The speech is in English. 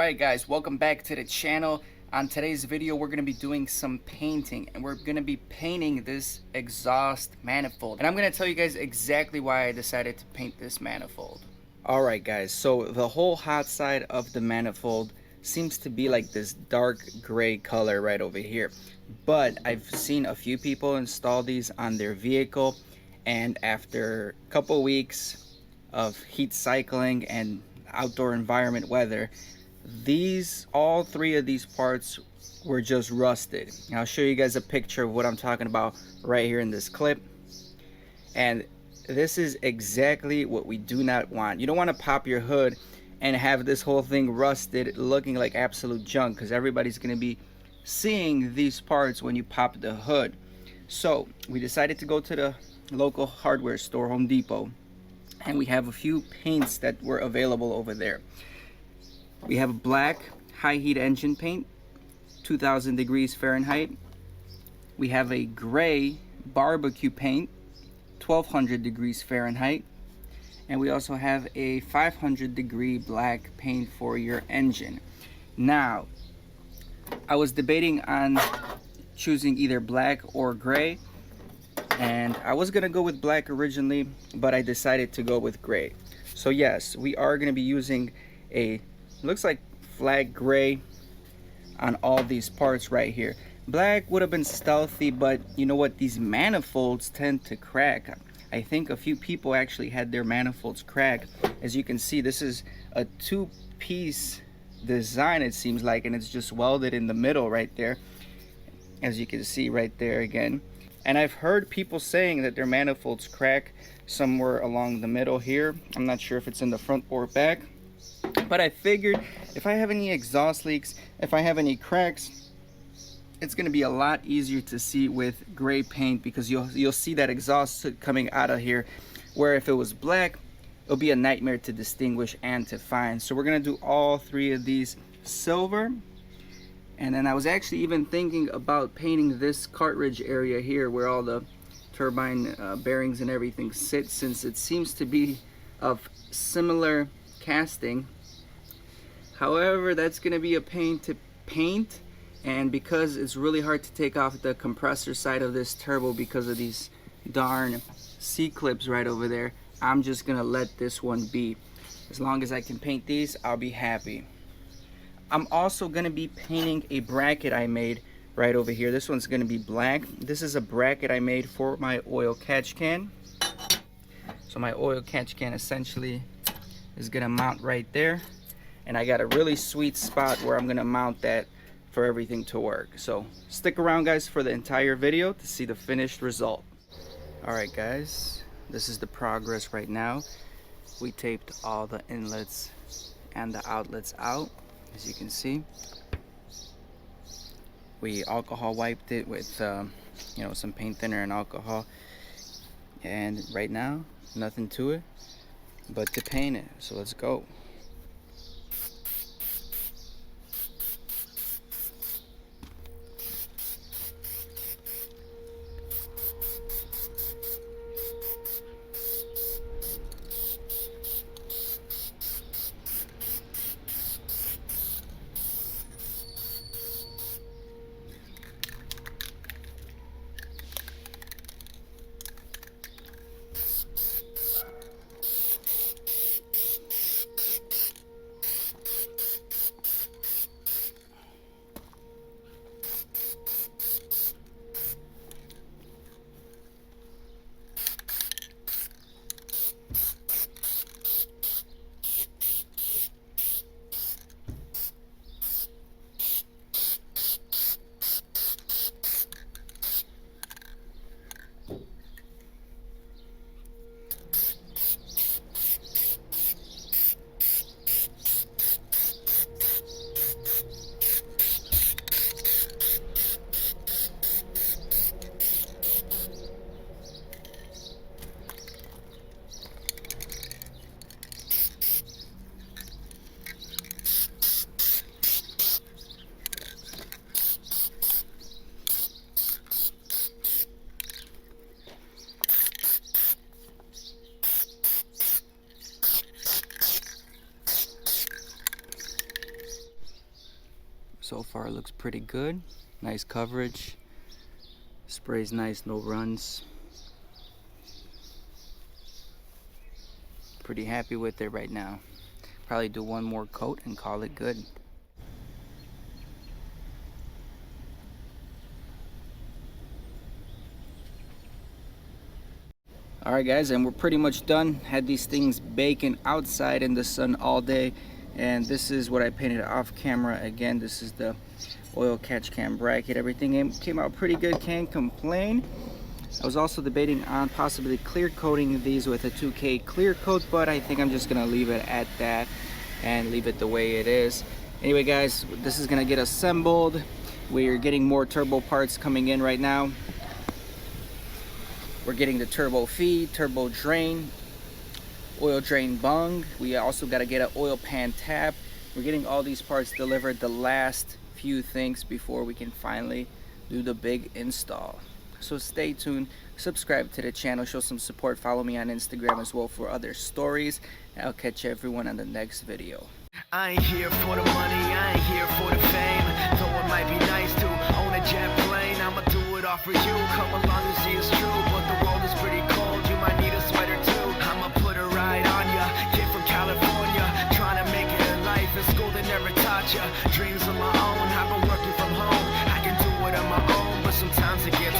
Alright guys, welcome back to the channel. On today's video we're going to be doing some painting, and we're going to be painting this exhaust manifold, and I'm going to tell you guys exactly why I decided to paint this manifold. Alright guys, so the whole hot side of the manifold seems to be like this dark gray color right over here, but I've seen a few people install these on their vehicle, and after a couple weeks of heat cycling and outdoor environment weather, all three of these parts were just rusted. And I'll show you guys a picture of what I'm talking about right here in this clip. And this is exactly what we do not want. You don't want to pop your hood and have this whole thing rusted, looking like absolute junk, because everybody's going to be seeing these parts when you pop the hood. So we decided to go to the local hardware store, Home Depot, and we have a few paints that were available over there. We have a black high heat engine paint, 2000 degrees Fahrenheit. We have a gray barbecue paint, 1200 degrees Fahrenheit. And we also have a 500 degree black paint for your engine. Now, I was debating on choosing either black or gray, and I was gonna go with black originally, but I decided to go with gray. So yes, we are gonna be using a, looks like flag gray on all these parts right here. Black would have been stealthy, but you know what, these manifolds tend to crack. I think a few people actually had their manifolds crack. As you can see, this is a two-piece design, it seems like, and it's just welded in the middle right there, as you can see right there again. And I've heard people saying that their manifolds crack somewhere along the middle here. I'm not sure if it's in the front or back, but I figured if I have any exhaust leaks, if I have any cracks, it's going to be a lot easier to see with gray paint, because you'll see that exhaust coming out of here, where if it was black, it'll be a nightmare to distinguish and to find. So we're going to do all three of these silver. And then I was actually even thinking about painting this cartridge area here where all the turbine bearings and everything sit, since it seems to be of similar casting. However, that's going to be a pain to paint, and because it's really hard to take off the compressor side of this turbo because of these darn C-clips right over there, I'm just going to let this one be. As long as I can paint these, I'll be happy. I'm also going to be painting a bracket I made right over here. This one's going to be black. This is a bracket I made for my oil catch can. So my oil catch can essentially is going to mount right there. And I got a really sweet spot where I'm going to mount that for everything to work. So stick around guys for the entire video to see the finished result. Alright guys, this is the progress right now. We taped all the inlets and the outlets out. As you can see, we alcohol wiped it with some paint thinner and alcohol, and right now nothing to it but to paint it. So let's go. So far it looks pretty good. Nice coverage. Spray's nice, no runs. Pretty happy with it right now. Probably do one more coat and call it good. Alright guys, and we're pretty much done. Had these things baking outside in the sun all day, and this is what I painted off camera. Again, this is the oil catch can bracket. Everything came out pretty good, can't complain. I was also debating on possibly clear coating these with a 2K clear coat, but I think I'm just gonna leave it at that and leave it the way it is. Anyway guys, this is gonna get assembled. We're getting more turbo parts coming in right now. We're getting the turbo feed, turbo drain, oil drain bung. We also got to get an oil pan tap. We're getting all these parts delivered, the last few things before we can finally do the big install. So stay tuned, subscribe to the channel, show some support, follow me on Instagram as well for other stories. I'll catch everyone on the next video. I ain't here for the money, I ain't here for the fame. Though it might be nice to own a jet plane, I'ma do it all for you. Come along and see it's true, but the world is pretty cold. You might need a sweater too. I'ma put a ride on ya. Kid from California, trying to make it in life. In school they never taught ya. Dreams of my own, I've been working from home. I can do it on my own, but sometimes it gets